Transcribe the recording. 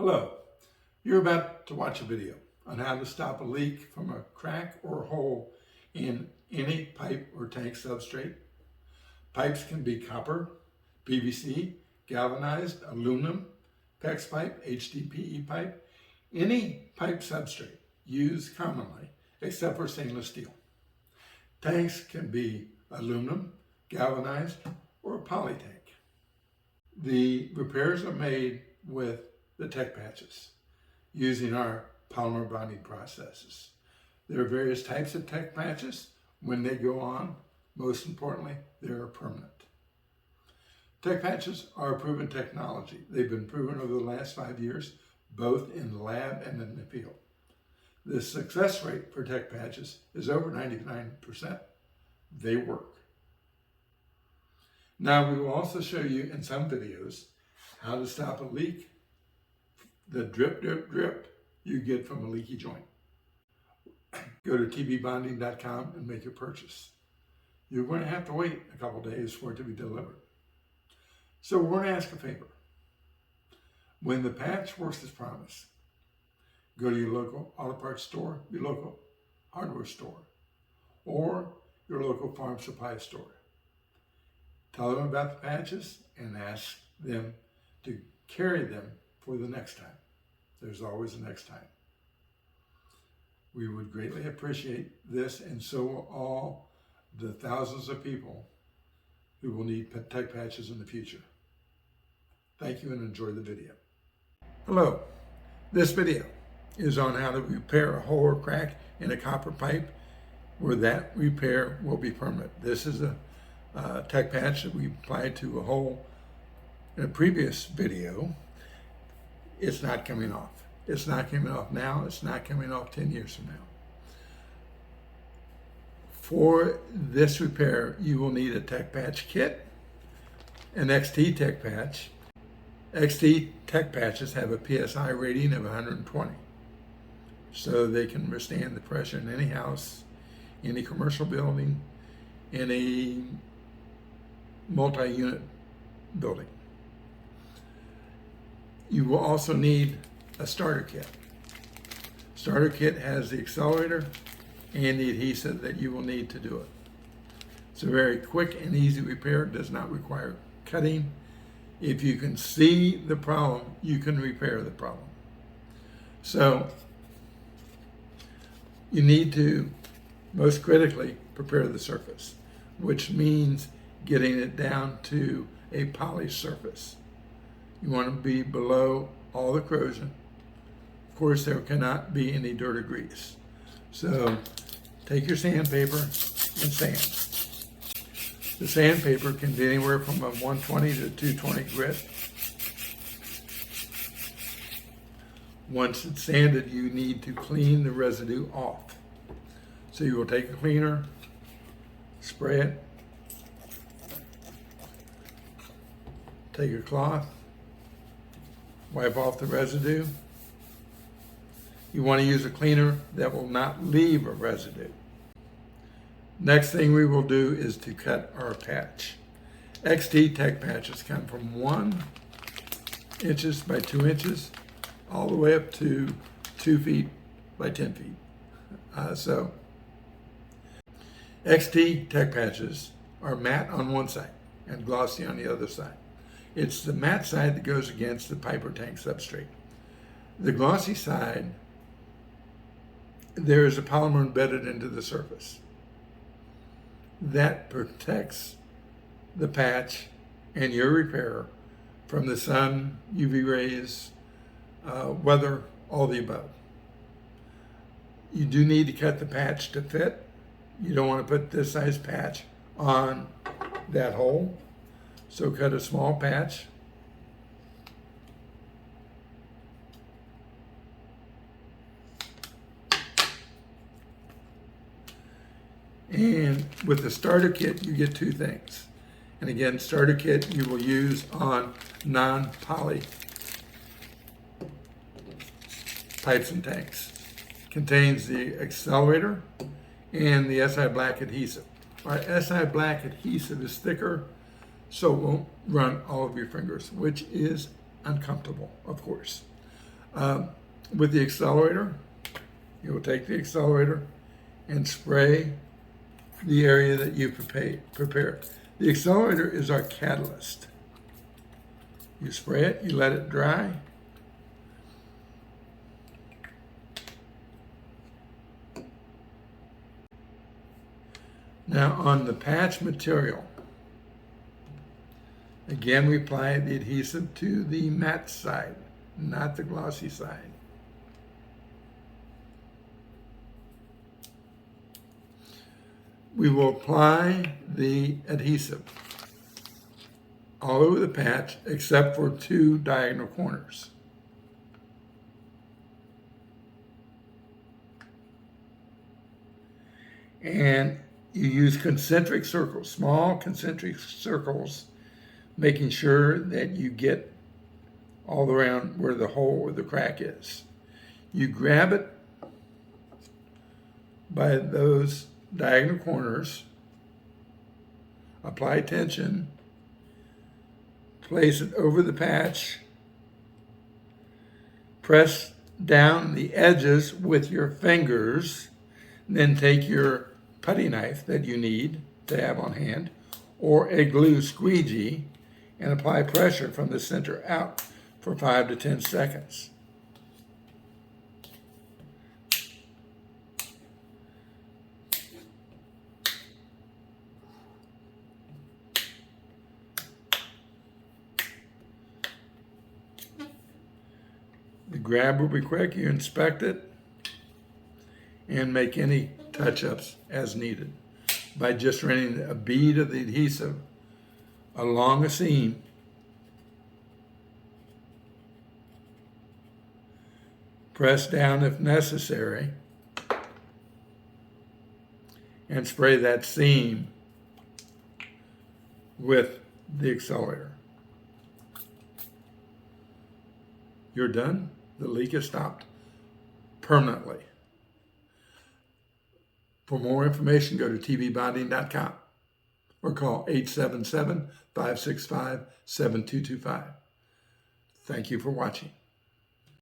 Hello, you're about to watch a video on how to stop a leak from a crack or hole in any pipe or tank substrate. Pipes can be copper, PVC, galvanized, aluminum, PEX pipe, HDPE pipe, any pipe substrate used commonly except for stainless steel. Tanks can be aluminum, galvanized, or poly tank. The repairs are made with the TechPatches using our polymer bonding processes. There are various types of TechPatches. When they go on, most importantly, they are permanent. TechPatches are a proven technology. They've been proven over the last 5 years, both in the lab and in the field. The success rate for TechPatches is over 99%. They work. Now, we will also show you in some videos how to stop a leak, the drip, drip, drip you get from a leaky joint. Go to tbbonding.com and make your purchase. You're going to have to wait a couple days for it to be delivered. So we're going to ask a favor. When the patch works as promised, go to your local auto parts store, your local hardware store, or your local farm supply store. Tell them about the patches and ask them to carry them for the next time. There's always a next time. We would greatly appreciate this, and so will all the thousands of people who will need TechPatches in the future. Thank you and enjoy the video. Hello, this video is on how to repair a hole or crack in a copper pipe where that repair will be permanent. This is a TechPatch that we applied to a hole in a previous video. It's not coming off. It's not coming off now. It's not coming off 10 years from now. For this repair, you will need a TechPatch kit, an XT TechPatch. XT TechPatches have a PSI rating of 120, so they can withstand the pressure in any house, any commercial building, any multi-unit building. You will also need a starter kit. Starter kit has the accelerator and the adhesive that you will need to do it. It's a very quick and easy repair. It does not require cutting. If you can see the problem, you can repair the problem. So you need to, most critically, prepare the surface, which means getting it down to a polished surface. You want to be below all the corrosion. Of course, there cannot be any dirt or grease. So take your sandpaper and sand. The sandpaper can be anywhere from a 120 to 220 grit. Once it's sanded, you need to clean the residue off. So you will take a cleaner, spray it, take a cloth, wipe off the residue. You want to use a cleaner that will not leave a residue. Next thing we will do is to cut our patch. XT TechPatches come from 1 inches by 2 inches all the way up to 2 feet by 10 feet. So XT TechPatches are matte on one side and glossy on the other side. It's the matte side that goes against the pipe or tank substrate. The glossy side, there is a polymer embedded into the surface that protects the patch and your repair from the sun, UV rays, weather, all the above. You do need to cut the patch to fit. You don't want to put this size patch on that hole. So cut a small patch. And with the starter kit, you get 2 things. And again, starter kit you will use on non-poly pipes and tanks. Contains the accelerator and the SI Black adhesive. Our SI Black adhesive is thicker, so it won't run all of your fingers, which is uncomfortable, of course. With the accelerator, you will take the accelerator and spray the area that you prepared. The accelerator is our catalyst. You spray it, you let it dry. Now on the patch material, again we apply the adhesive to the matte side, not the glossy side. We will apply the adhesive all over the patch except for 2 diagonal corners. And you use concentric circles, small concentric circles, making sure that you get all around where the hole or the crack is. You grab it by those diagonal corners, apply tension, place it over the patch, press down the edges with your fingers, then take your putty knife that you need to have on hand, or a glue squeegee, and apply pressure from the center out for 5 to 10 seconds. The grab will be quick. You inspect it and make any touch-ups as needed by just running a bead of the adhesive along a seam, press down if necessary, and spray that seam with the accelerator. You're done. The leak is stopped permanently. For more information, go to tbbonding.com or call 877-565-7225. Thank you for watching.